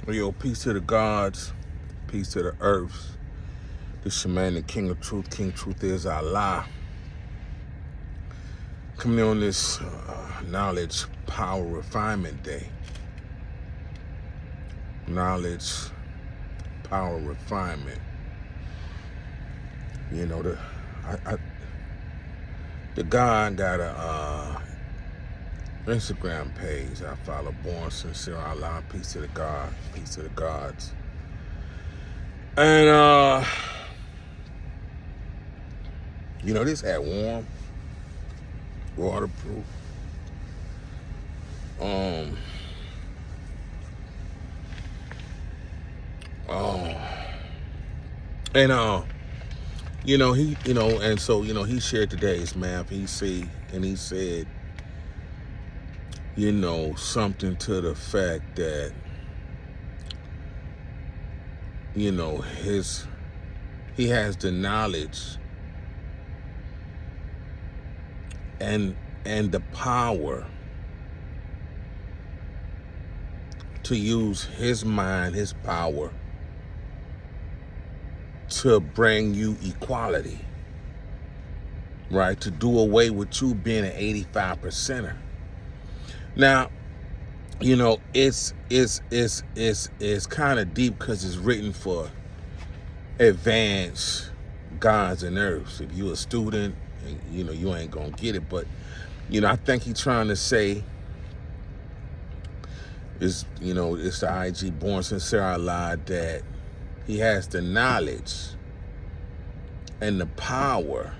Yo, peace to the gods, peace to the earths. This your man, the King of Truth. King Truth is Allah. Coming on this Knowledge Power Refinement Day. Knowledge Power Refinement. You know, the God got a Instagram page I follow. Born Sincere Allah. Peace to the God. Peace to the gods. And you know, this had warm, waterproof. You know, he shared today's math. He said, you know, something to the fact that, you know, he has the knowledge and the power to use his mind, his power, to bring you equality, right? To do away with you being an 85%er. Now, you know, it's kind of deep because it's written for advanced gods and earths. If you're a student, you know, you ain't gonna get it. But, you know, I think he's trying to say is, you know, it's the IG Born Sincere Allah that he has the knowledge and the power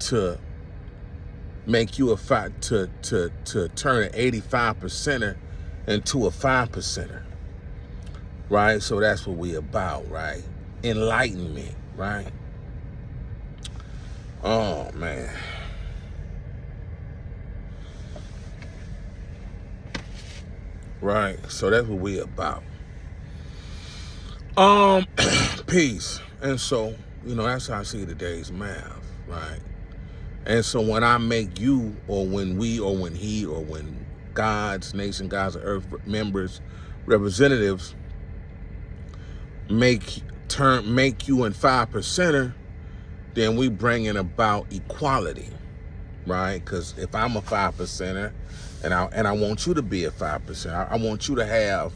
to make you to turn an 85%er into a 5%er, right? So that's what we about, right? Enlightenment, right? Oh man. Right, so that's what we about. Peace. And so, you know, that's how I see today's math, right? And so when I make you, or when we, or when he, or when gods, nation, gods of earth members, representatives make you in 5%er, then we bringing about equality, right? Because if I'm a 5%er, and I want you to be a 5%, I want you to have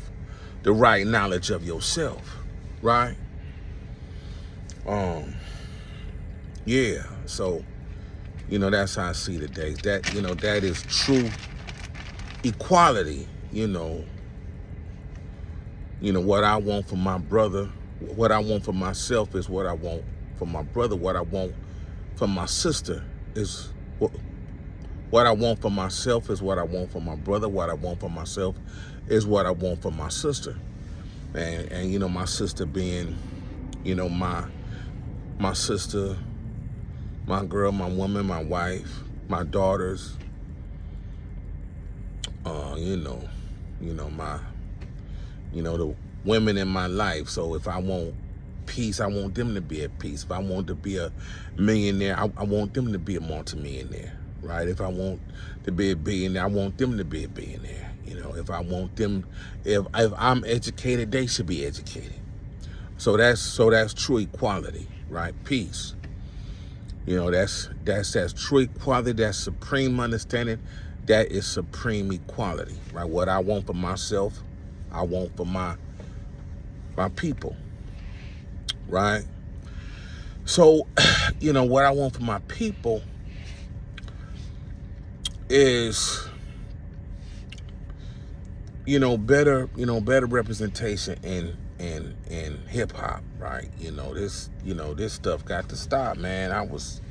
the right knowledge of yourself, right? Yeah. So, you know, that's how I see today. That, you know, that is true equality. You know, what I want for my brother, what I want for myself is what I want for my brother. What I want for my sister is what I want for myself is what I want for my brother. What I want for myself is what I want for my sister. And you know, my sister being, you know, my sister, my girl, my woman, my wife, my daughters, the women in my life. So if I want peace, I want them to be at peace. If I want to be a millionaire, I want them to be a multimillionaire, right? If I want to be a billionaire, I want them to be a billionaire. You know, if I want them, if I'm educated, they should be educated. So that's true equality, right? Peace. You know, that's true equality. That's supreme understanding. That is supreme equality, right? What I want for myself, I want for my people, right? So, you know, what I want for my people is, better representation in hip hop, right? This stuff got to stop, man. I was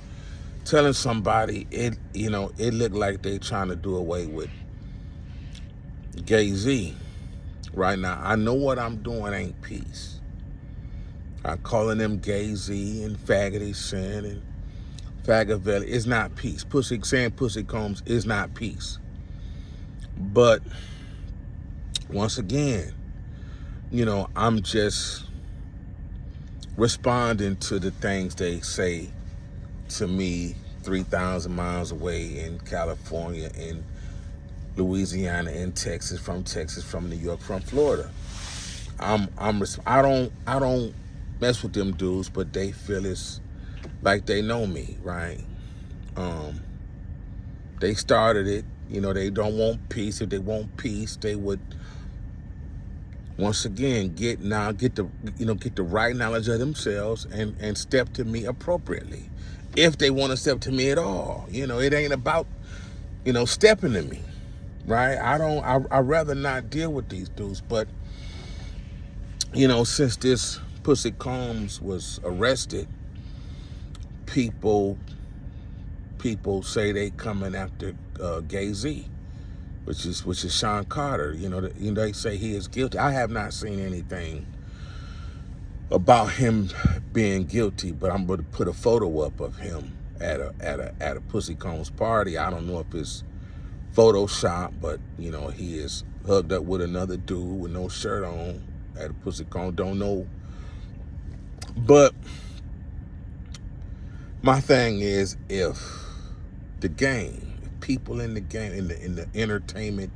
telling somebody it looked like they trying to do away with Gay-Z. Right now, I know what I'm doing ain't peace. I'm calling them Gay-Z and faggoty sin and faggovelli. It's not peace. Saying pussy combs is not peace. But once again, I'm just responding to the things they say to me 3,000 miles away in California, in Louisiana and Texas, from New York, from Florida. I don't mess with them dudes, but they feel it's like they know me, right? They started it. They don't want peace. If they want peace, they would once again get the right knowledge of themselves and step to me appropriately. If they want to step to me at all, it ain't about stepping to me, right? I rather not deal with these dudes, but since this Pussy Combs was arrested, people say they coming after Gay Z, which is Sean Carter. They say he is guilty. I have not seen anything about him being guilty, but I'm going to put a photo up of him at a Pussy Combs party. I don't know if it's Photoshop, but he is hugged up with another dude with no shirt on at a Pussy Combs. Don't know, but my thing is, if people in the game, in the entertainment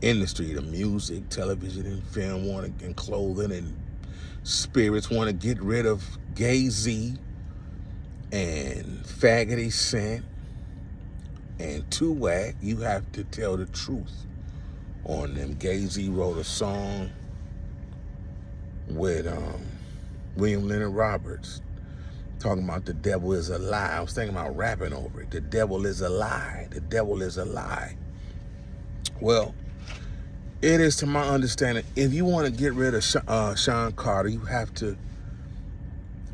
industry, the music, television, and film and clothing and spirits want to get rid of Gay Z and Faggoty Scent and Tuwack, you have to tell the truth on them. Gay Z wrote a song with William Leonard Roberts talking about the devil is a lie. I was thinking about rapping over it. The devil is a lie. The devil is a lie. Well, it is, to my understanding, if you want to get rid of Sean Carter, you have to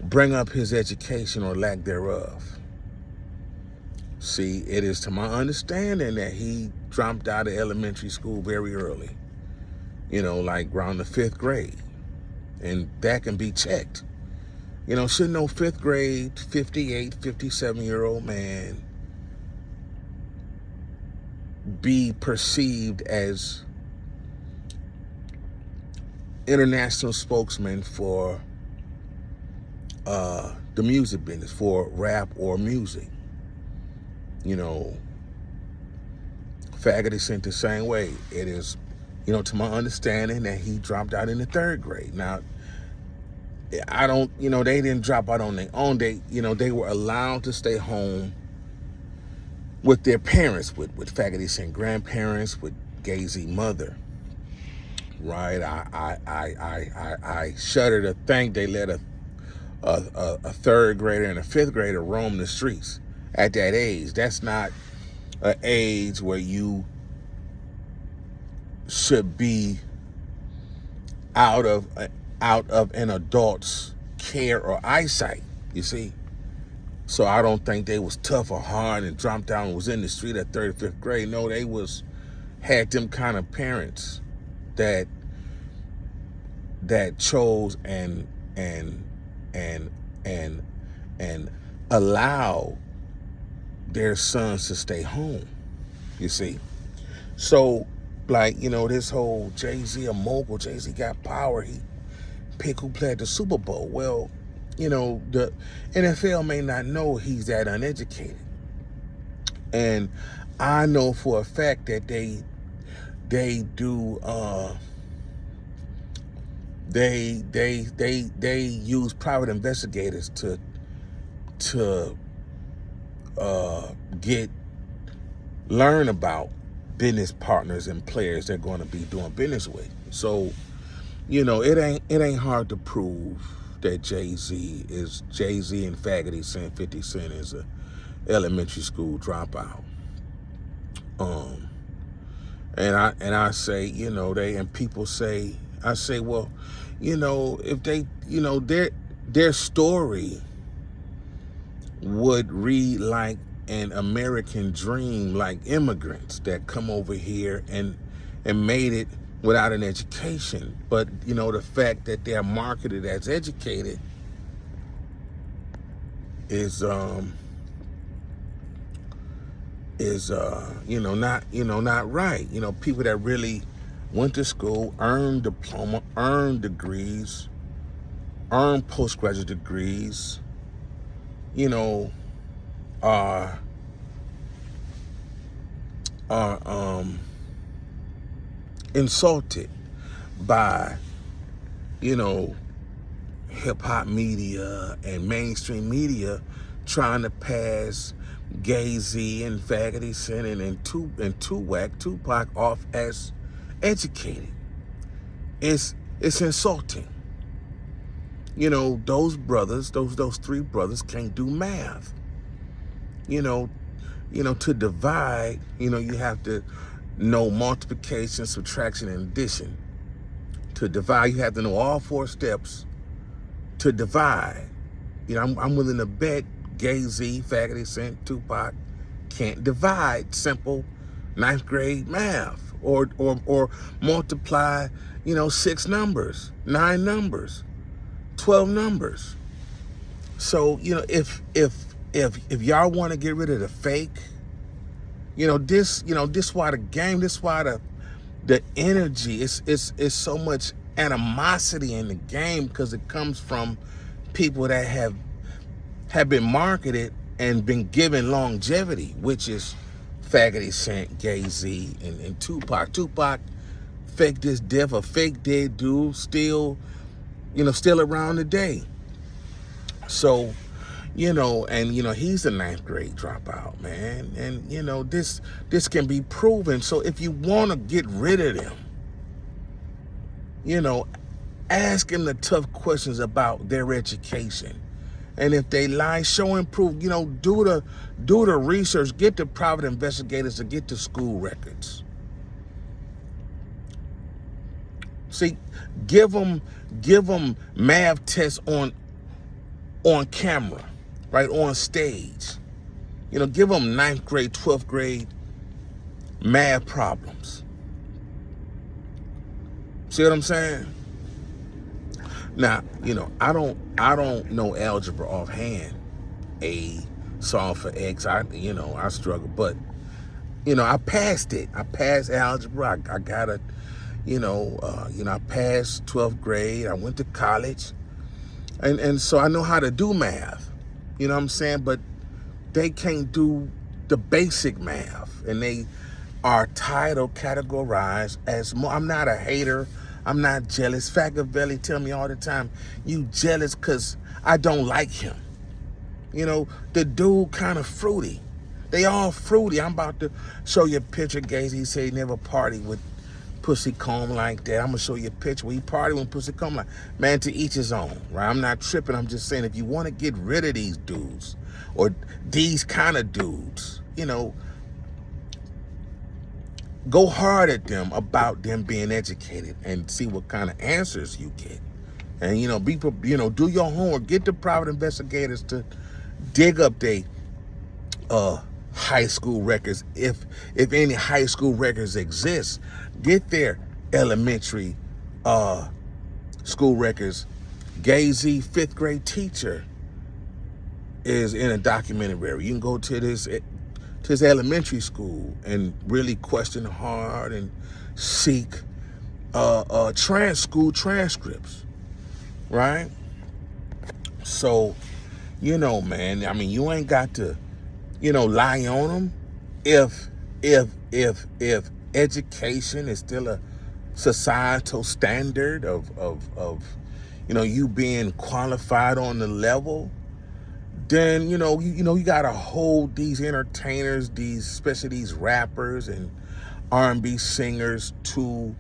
bring up his education or lack thereof. See, it is to my understanding that he dropped out of elementary school very early, like around the 5th grade. And that can be checked. Should no 5th grade, 58, 57-year-old man be perceived as international spokesman for the music business, for rap or music? Faggoty Scent the same way. It is, to my understanding, that he dropped out in the 3rd grade. Now, I don't, they didn't drop out on their own. They were allowed to stay home with their parents, with Faggoty Scent grandparents, with Gay Z mother. Right? I shudder to think they let a 3rd grader and a 5th grader roam the streets at that age. That's not an age where you should be out of an adult's care or eyesight, you see. So I don't think they was tough or hard and dropped down and was in the street at 3rd or 5th grade. No, they had them kind of parents that chose and allow their sons to stay home, you see. So, this whole Jay-Z a mogul, Jay-Z got power, he pick who played the Super Bowl. Well, the NFL may not know he's that uneducated. And I know for a fact that they use private investigators to learn about business partners and players they're going to be doing business with. So, it ain't hard to prove that Jay-Z and Faggoty Scent, 50 Cent is a elementary school dropout. And I say, and people say, I say, well, if they, their story would read like an American dream, like immigrants that come over here and made it without an education. But, the fact that they're marketed as educated is not right. People that really went to school, earned diploma, earned degrees, earned postgraduate degrees, are insulted by, you know, hip-hop media and mainstream media trying to pass Gay-Z and Faggoty Sin and Tupac off as educated. It's insulting. You know, those brothers, those three brothers can't do math. You know, to divide, you have to know multiplication, subtraction, and addition. To divide, you have to know all 4 steps to divide. I'm willing to bet Gay-Z, Faggoty Sin, Tupac can't divide simple 9th grade math or multiply, 6 numbers, 9 numbers, 12 numbers. So, if y'all want to get rid of the fake, this why the game, this why the energy is so much animosity in the game, because it comes from people that have been marketed and been given longevity, which is Faggoty Sin, Gay-Z, and Tupac. Tupac faked his death, a fake dead dude, still around today. So, he's a 9th grade dropout, man. And, this can be proven. So if you want to get rid of them, ask them the tough questions about their education. And if they lie, show and prove, do the research, get the private investigators to get the school records. See, give them math tests on camera, right, on stage. Give them 9th grade, 12th grade math problems. See what I'm saying? Now, I don't know algebra offhand. A solve for X, I struggle, but I passed it. I passed algebra. I got a, I passed 12th grade. I went to college, and so I know how to do math. You know what I'm saying? But they can't do the basic math, and they are title categorized as more. I'm not a hater. I'm not jealous. Facavelli tell me all the time, you jealous because I don't like him. The dude kind of fruity. They all fruity. I'm about to show you a picture, Gaze. He said he never partied with pussy comb like that. I'm going to show you a picture where he partied with pussy comb like, man, to each his own, right? I'm not tripping. I'm just saying, if you want to get rid of these dudes or these kind of dudes, go hard at them about them being educated and see what kind of answers you get. And, do your homework. Get the private investigators to dig up their high school records. If any high school records exist, get their elementary school records. Gay-Z, 5th grade teacher, is in a documentary. You can go to his elementary school and really question hard and seek school transcripts, right? So, man, I mean, you ain't got to, lie on them. If education is still a societal standard of you being qualified on the level, then you gotta hold these entertainers, especially these rappers and R&B singers, to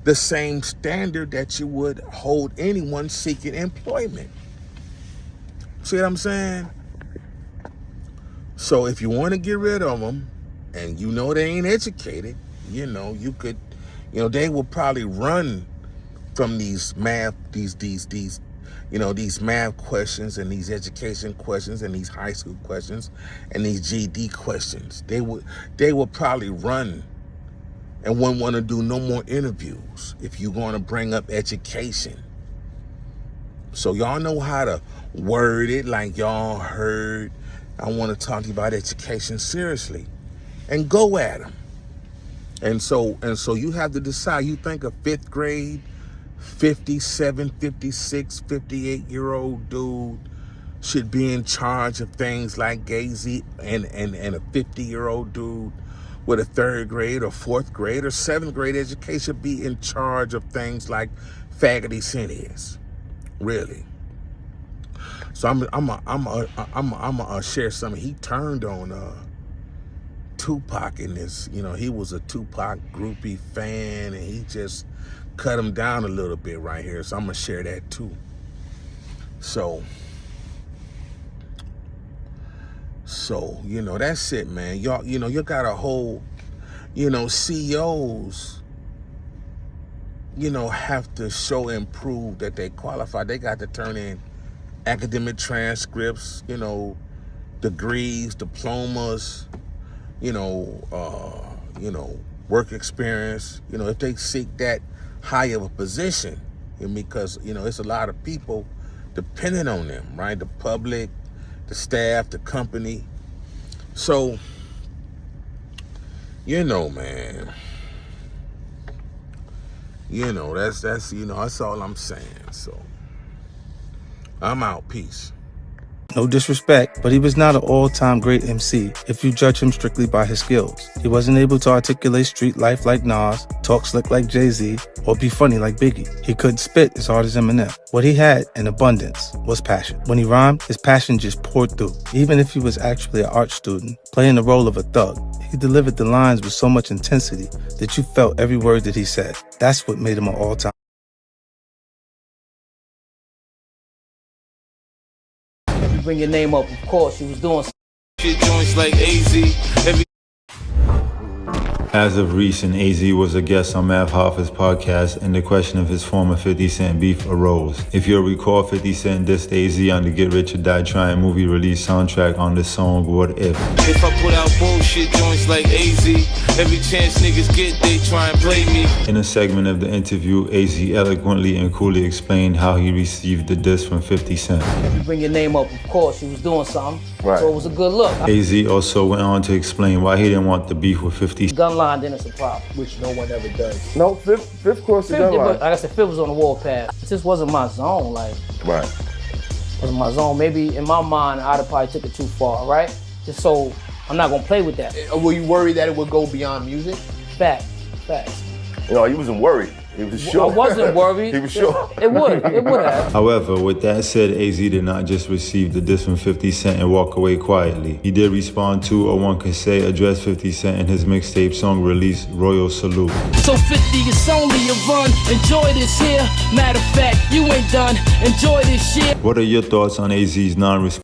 the same standard that you would hold anyone seeking employment. See what I'm saying? So if you want to get rid of them, and they ain't educated, you could, they will probably run from these math, these math questions and these education questions and these high school questions and these GD questions. They will probably run and wouldn't want to do no more interviews if you're going to bring up education. So y'all know how to word it, like y'all heard. I want to talk to you about education seriously, and go at them. And so you have to decide. You think a 5th grade, 57, 56, 58-year-old dude should be in charge of things like Gay-Z, and a 50-year-old dude with a 3rd grade or 4th grade or 7th grade education be in charge of things like faggoty sin is, really. So I'm gonna share something. He turned on Tupac in this. You know, he was a Tupac groupie fan, and he just cut him down a little bit right here. So I'm gonna share that too. So you know, that's it, man. Y'all, you know, you got a whole, you know, CEOs, you know, have to show and prove that they qualify. They got to turn in academic transcripts, you know, degrees, diplomas, you know, work experience, you know, if they seek that high of a position, because, you know, it's a lot of people depending on them, right? The public, the staff, the company. So, you know, man, you know, that's you know, that's all I'm saying. So I'm out. Peace. No disrespect, but he was not an all-time great MC if you judge him strictly by his skills. He wasn't able to articulate street life like Nas, talk slick like Jay-Z, or be funny like Biggie. He couldn't spit as hard as Eminem. What he had in abundance was passion. When he rhymed, his passion just poured through. Even if he was actually an art student, playing the role of a thug, he delivered the lines with so much intensity that you felt every word that he said. That's what made him an all-time. Bring your name up, of course. She was doing shit joints like AZ. As of recent, AZ was a guest on Math Hoffa's podcast, and the question of his former 50 Cent beef arose. If you'll recall, 50 Cent dissed AZ on the Get Rich or Die Trying movie release soundtrack on the song What If. If I put out bullshit joints like AZ, every chance niggas get, they try and play me. In a segment of the interview, AZ eloquently and coolly explained how he received the diss from 50 Cent. Bring your name up, of course. She was doing something, right. So it was a good look. AZ also went on to explain why he didn't want the beef with 50 Cent. Gun line, then it's a problem, which no one ever does. No, fifth course the gun line. Like I said, fifth was on the warpath. It just wasn't my zone, like. Right. Wasn't my zone. Maybe in my mind, I'd have probably took it too far, right? Just so I'm not gonna play with that. Were you worried that it would go beyond music? Facts. You know, he wasn't worried. He was sure. I wasn't worried. He was sure. It would have. However, with that said, AZ did not just receive the diss from 50 Cent and walk away quietly. He did respond to, or one could say, address 50 Cent in his mixtape song release, Royal Salute. So 50, it's only a run. Enjoy this here. Matter of fact, you ain't done. Enjoy this shit. What are your thoughts on AZ's non-response?